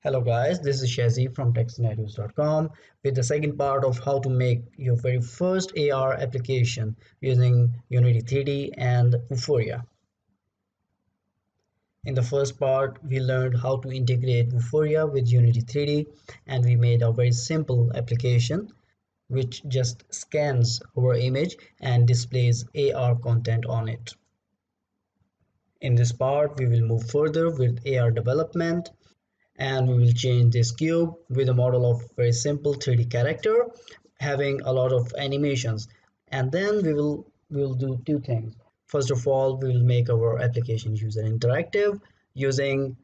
Hello guys, this is Shazi from TechScenarios.com with the second part of how to make your very first AR application using Unity3D and Vuforia. In the first part, we learned how to integrate Vuforia with Unity3D, and we made a very simple application which just scans our image and displays AR content on it. In this part, we will move further with AR development, and we will change this cube with a model of very simple 3D character having a lot of animations. And then we will do two things. First of all, we will make our application user interactive using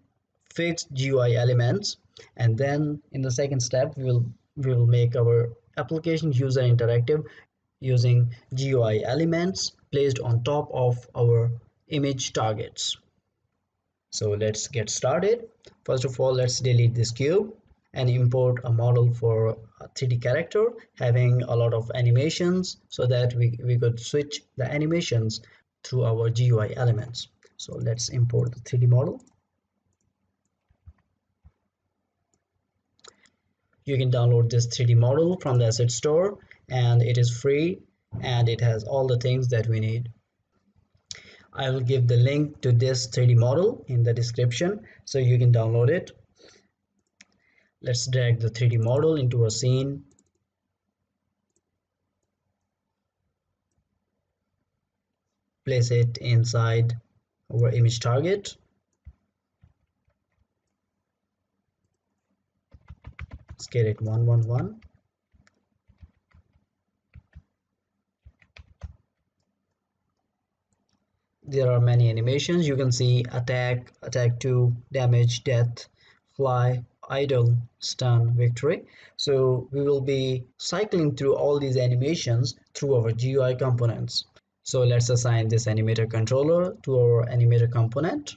fixed GUI elements, and then in the second step we will make our application user interactive using GUI elements placed on top of our image targets. So let's get started. First of all, let's delete this cube and import a model for a 3D character having a lot of animations so that we could switch the animations through our GUI elements. So let's import the 3D model. You can download this 3D model from the asset store, and it is free and it has all the things that we need. I will give the link to this 3D model in the description so you can download it. Let's drag the 3D model into a scene. Place it inside our image target. Scale it 1:1:1. There are many animations. You can see attack, attack 2, damage, death, fly, idle, stun, victory. So we will be cycling through all these animations through our GUI components. So let's assign this animator controller to our animator component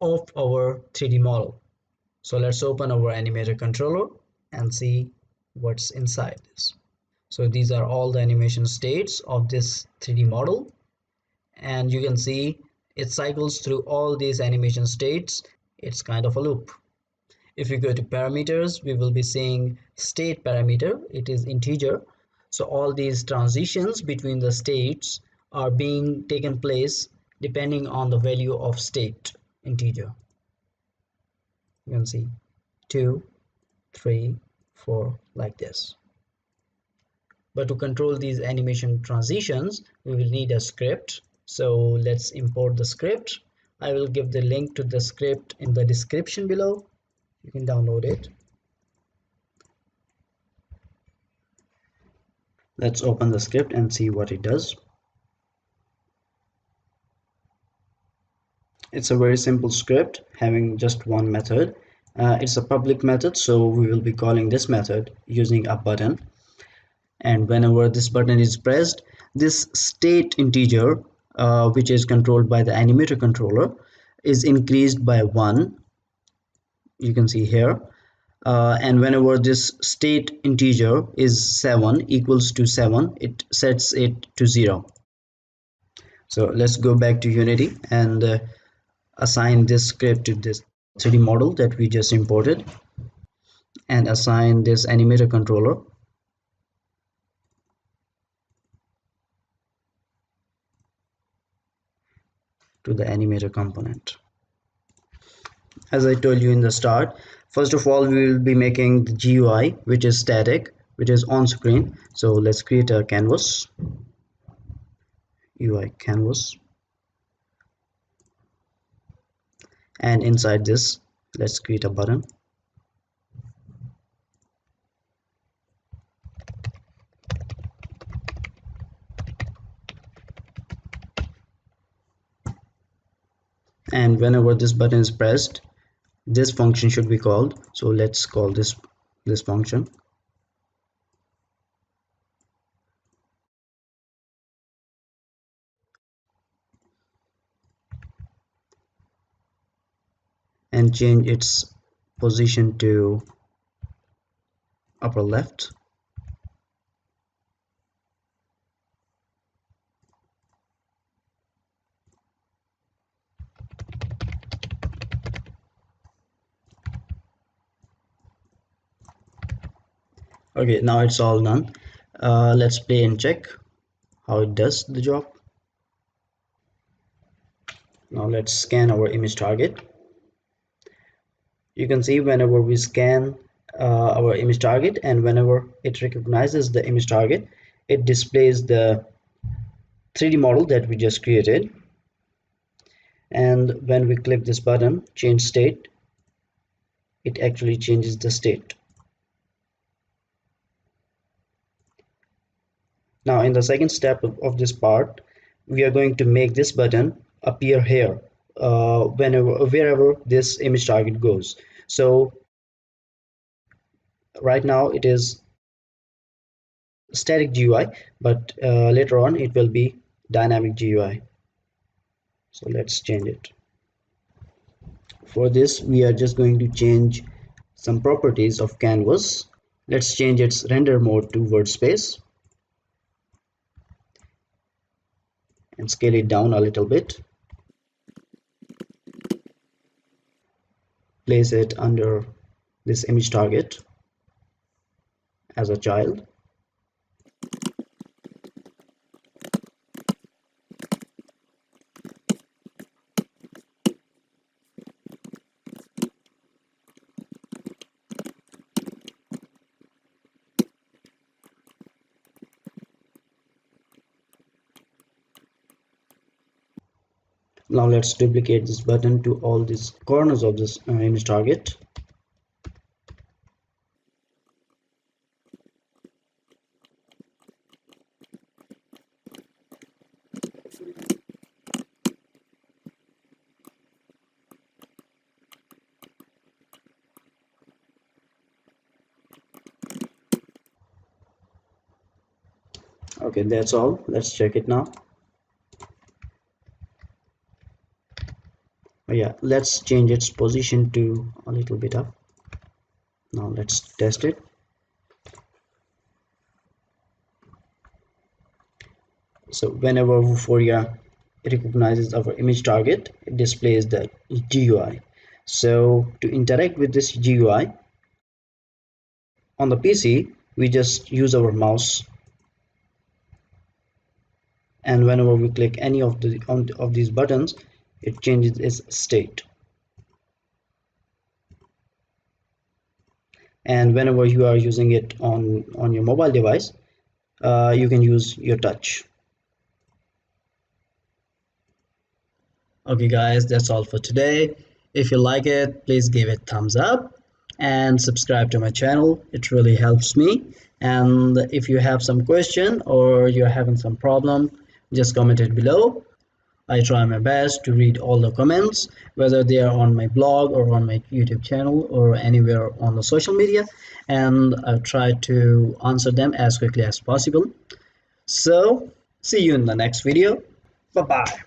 of our 3D model. So let's open our animator controller and see what's inside this. So these are all the animation states of this 3D model, and you can see it cycles through all these animation states. It's kind of a loop. If we go to parameters, we will be seeing state parameter. It is integer. So all these transitions between the states are being taken place depending on the value of state integer. You can see 2, 3, 4 like this. But to control these animation transitions, we will need a script. So let's import the script. I will give the link to the script in the description below. You can download it. Let's open the script and see what it does. It's a very simple script having just one method. It's a public method, so we will be calling this method using a button. And whenever this button is pressed, this state integer, which is controlled by the animator controller, is increased by 1. You can see here. And whenever this state integer is 7 equals to 7, it sets it to 0. So let's go back to Unity and assign this script to this 3D model that we just imported, and assign this animator controller to the animator component. As I told you in the start, first of all we will be making the GUI, which is static, which is on screen. So let's create a canvas, UI canvas, and inside this let's create a button. And whenever this button is pressed, this function should be called. So let's call this function. And change its position to upper left. Okay, now it's all done. Let's play and check how it does the job. Now let's scan our image target. You can see whenever we scan our image target, and whenever it recognizes the image target, it displays the 3D model that we just created. And when we click this button, change state, it actually changes the state. Now in the second step of this part, we are going to make this button appear here wherever this image target goes. So right now it is static GUI, but later on it will be dynamic GUI. So let's change it. For this, we are just going to change some properties of canvas. Let's change its render mode to word space and scale it down a little bit. Place it under this image target as a child. Now let's duplicate this button to all these corners of this image target. Okay, that's all. Let's check it now. Oh yeah, let's change its position to a little bit up. Now let's test it. So whenever Vuforia recognizes our image target, it displays the GUI. So to interact with this GUI on the PC, we just use our mouse, and whenever we click any of these buttons, it changes its state. And whenever you are using it on your mobile device, you can use your touch. Okay guys, that's all for today. If you like it, please give it thumbs up and subscribe to my channel. It really helps me. And if you have some question or you're having some problem, just comment it below. I try my best to read all the comments, whether they are on my blog or on my YouTube channel or anywhere on the social media, and I try to answer them as quickly as possible. So see you in the next video. Bye bye.